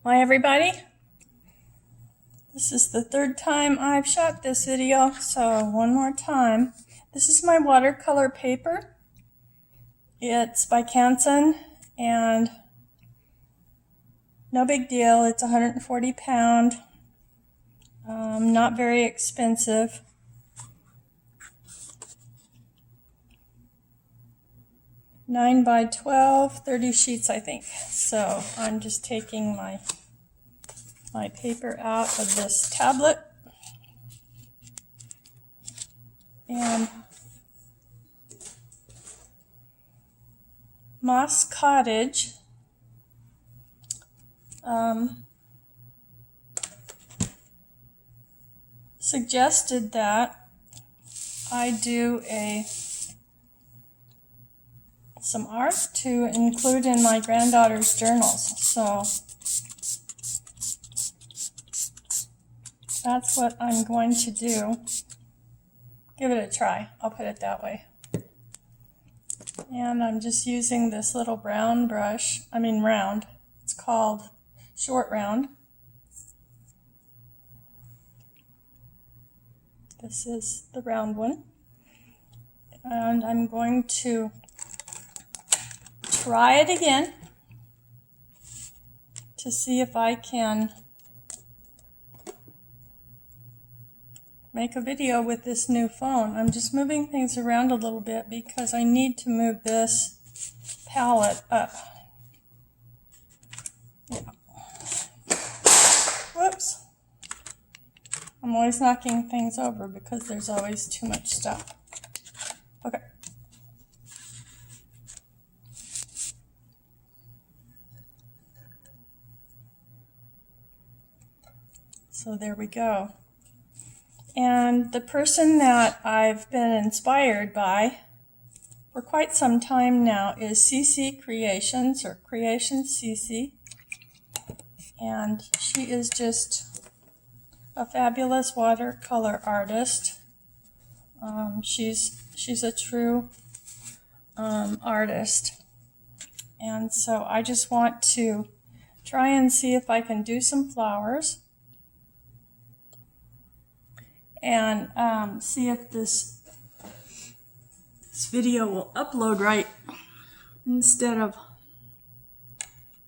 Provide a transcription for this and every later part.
Hi everybody, this is the third time I've shot this video, so one more time. This is my watercolor paper. It's by Canson and no big deal, it's 140 pound, not very expensive. Nine by 12, 30 sheets I think. So I'm just taking my paper out of this tablet and Moss Cottage suggested that I do some art to include in my granddaughter's journals. So that's what I'm going to do. Give it a try, I'll put it that way. And I'm just using this little brown brush, round. It's called Short Round. This is the round one. And I'm going to try it again to see if I can make a video with this new phone. I'm just moving things around a little bit because I need to move this palette up. Yeah. Whoops. I'm always knocking things over because there's always too much stuff. Okay. So there we go. And the person that I've been inspired by for quite some time now is CeeCee Creations, or CreationsCeeCee. And she is just a fabulous watercolor artist. She's a true artist. And so I just want to try and see if I can do some flowers. And see if this video will upload right instead of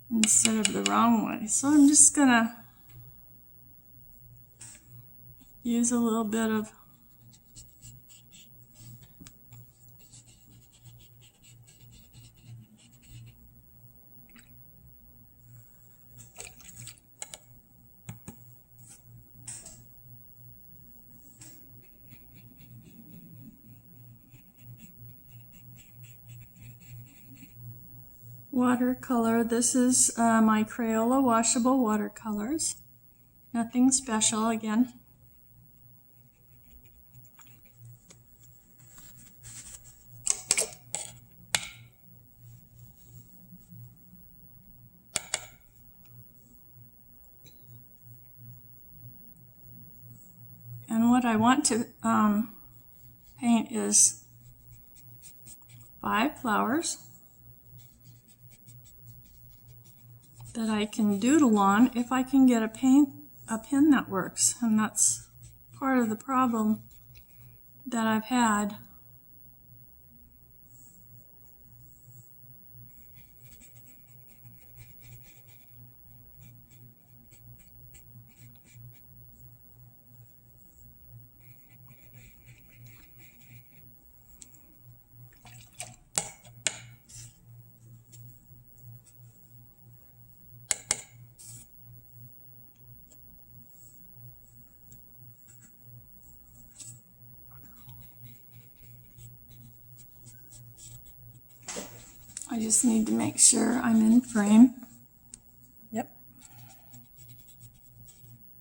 the wrong way. So I'm just gonna use a little bit of watercolor. This is my Crayola washable watercolors. Nothing special again. And what I want to paint is 5 flowers that I can doodle on if I can get a pen that works. And that's part of the problem that I've had. I just need to make sure I'm in frame. Yep.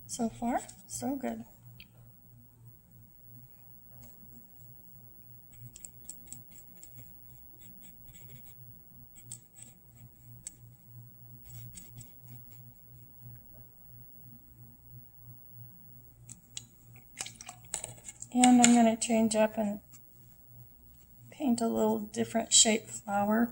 So far, so good. And I'm going to change up and paint a little different shaped flower.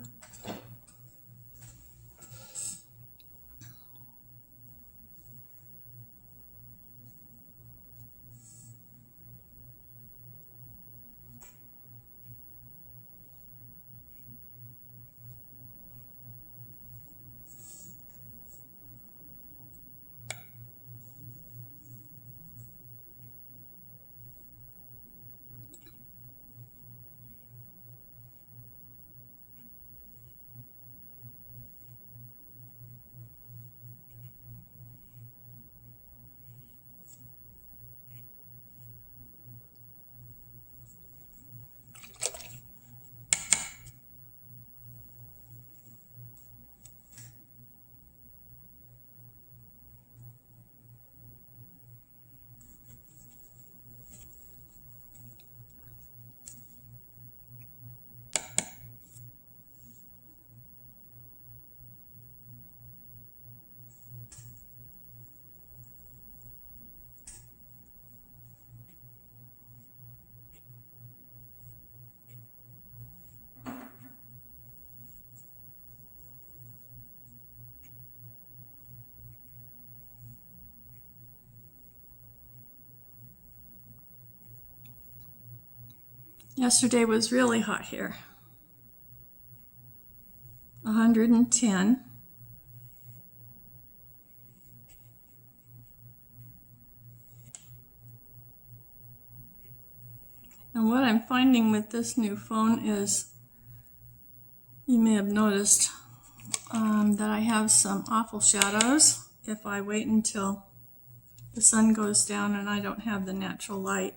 Yesterday was really hot here. 110. And what I'm finding with this new phone is, you may have noticed that I have some awful shadows if I wait until the sun goes down and I don't have the natural light.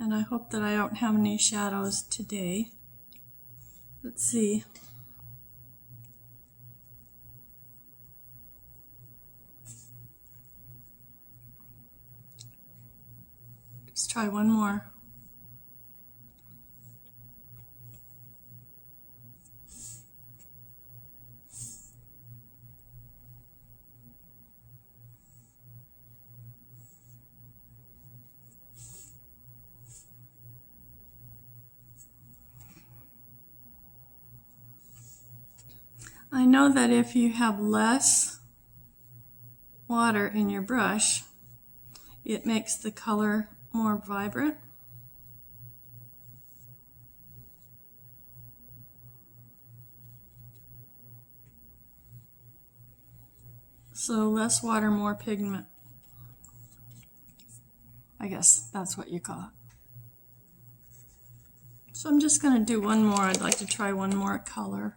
And I hope that I don't have any shadows today. Let's see. Let's try one more. I know that if you have less water in your brush, it makes the color more vibrant. So less water, more pigment. I guess that's what you call it. So I'm just going to do one more. I'd like to try one more color.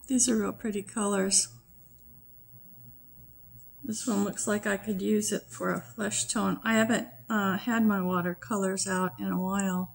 These are real pretty colors. This one looks like I could use it for a flesh tone. I haven't had my watercolors out in a while.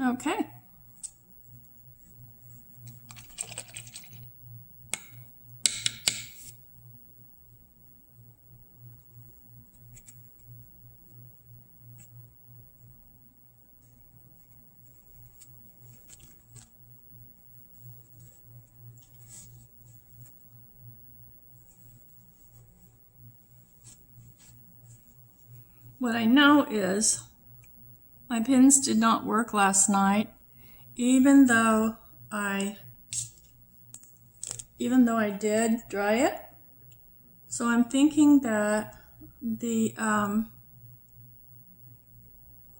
Okay. What I know is my pins did not work last night, even though I did dry it. So I'm thinking that if I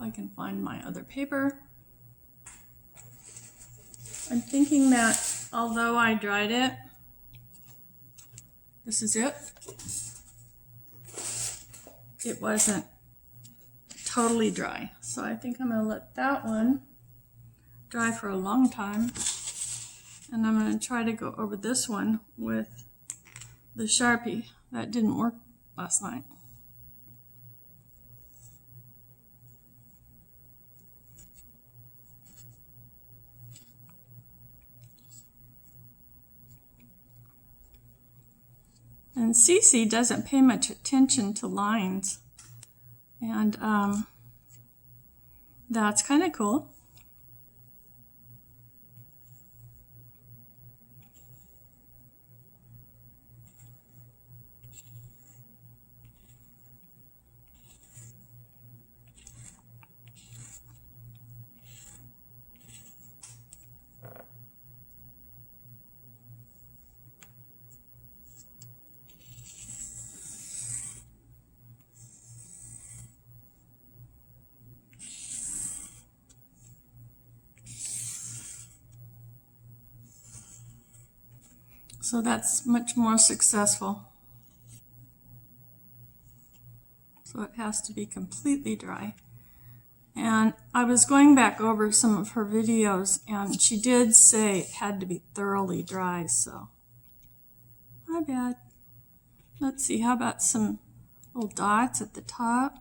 can find my other paper, I'm thinking that although I dried it, this is it, it wasn't totally dry. So I think I'm going to let that one dry for a long time. And I'm going to try to go over this one with the Sharpie. That didn't work last night. And CeeCee doesn't pay much attention to lines. And that's kind of cool. So that's much more successful. So it has to be completely dry. And I was going back over some of her videos, and she did say it had to be thoroughly dry, so my bad. Let's see, how about some little dots at the top?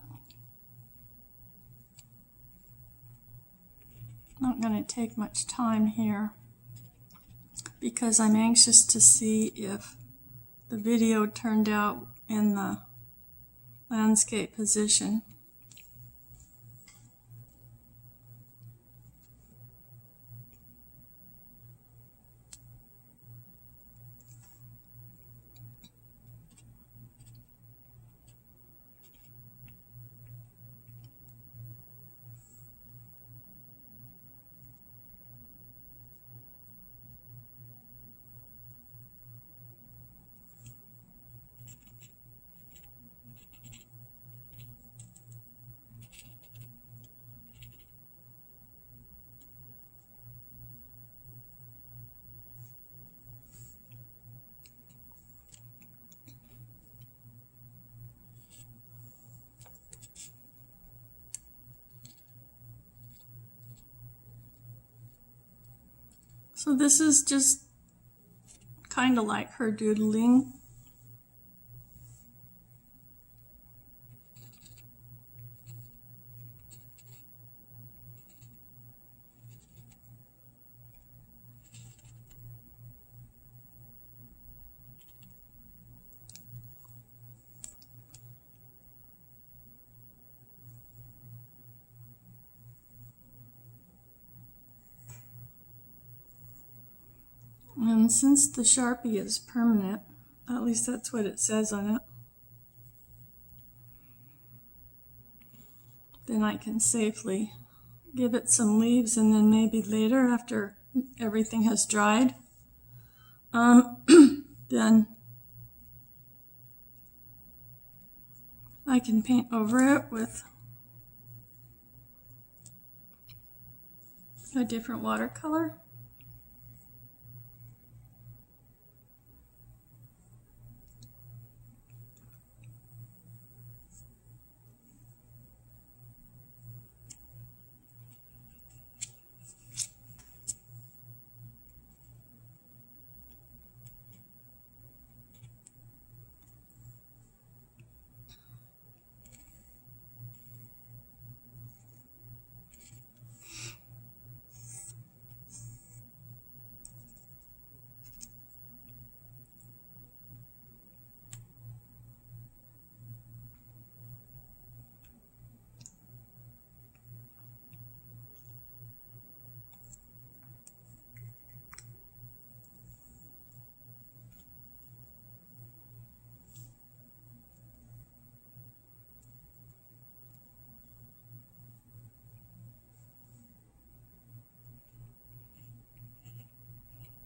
Not going to take much time here because I'm anxious to see if the video turned out in the landscape position. So this is just kind of like her doodling. And since the Sharpie is permanent, at least that's what it says on it, then I can safely give it some leaves, and then maybe later, after everything has dried, then I can paint over it with a different watercolor.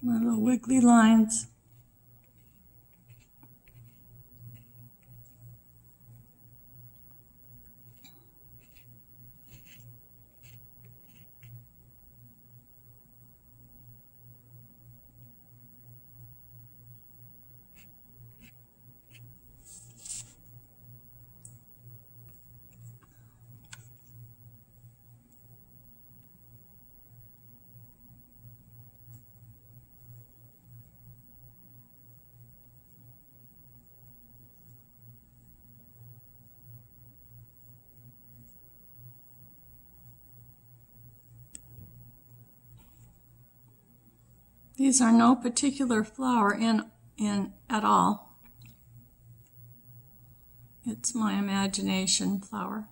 My little wiggly lines. These are no particular flower in at all. It's my imagination flower.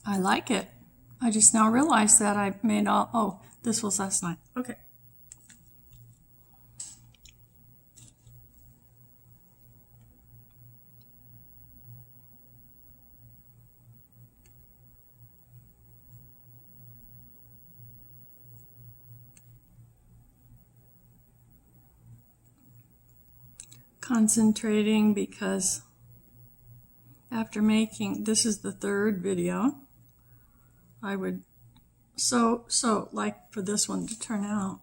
I like it. I just now realized that I made all, oh, this was last night. Okay. Concentrating because after making, this is the third video, I would so like for this one to turn out.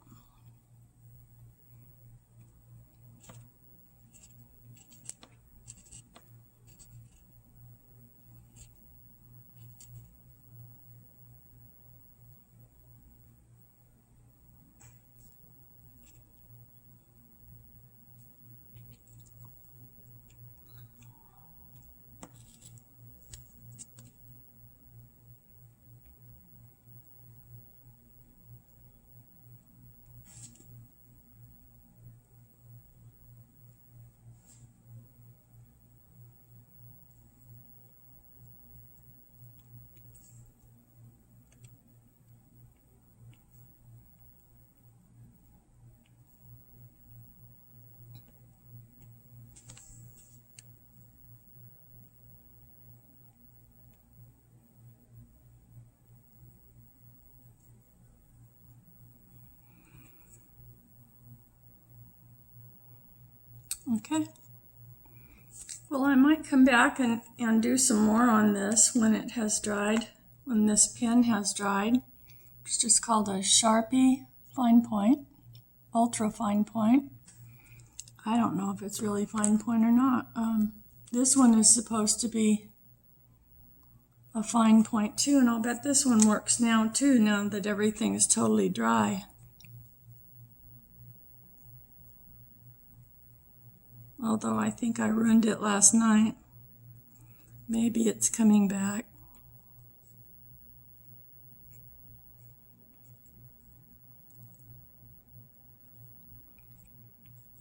Okay. Well, I might come back and do some more on this when it has dried, when this pen has dried. It's just called a Sharpie fine point, ultra fine point. I don't know if it's really fine point or not. This one is supposed to be a fine point too, and I'll bet this one works now too, now that everything is totally dry. Although I think I ruined it last night. Maybe it's coming back.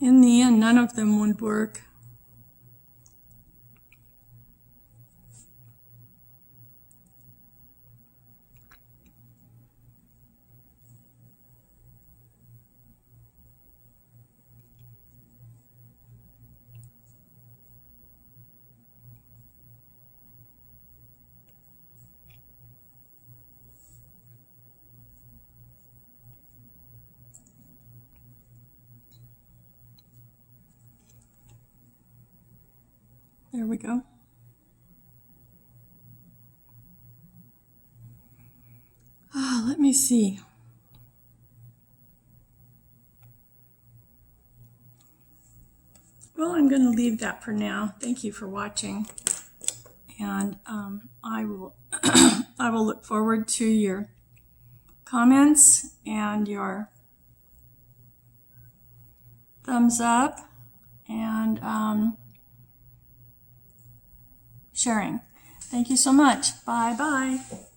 In the end, none of them would work. There we go. Let me see. Well, I'm going to leave that for now. Thank you for watching. And I will I will look forward to your comments and your thumbs up and sharing. Thank you so much. Bye-bye.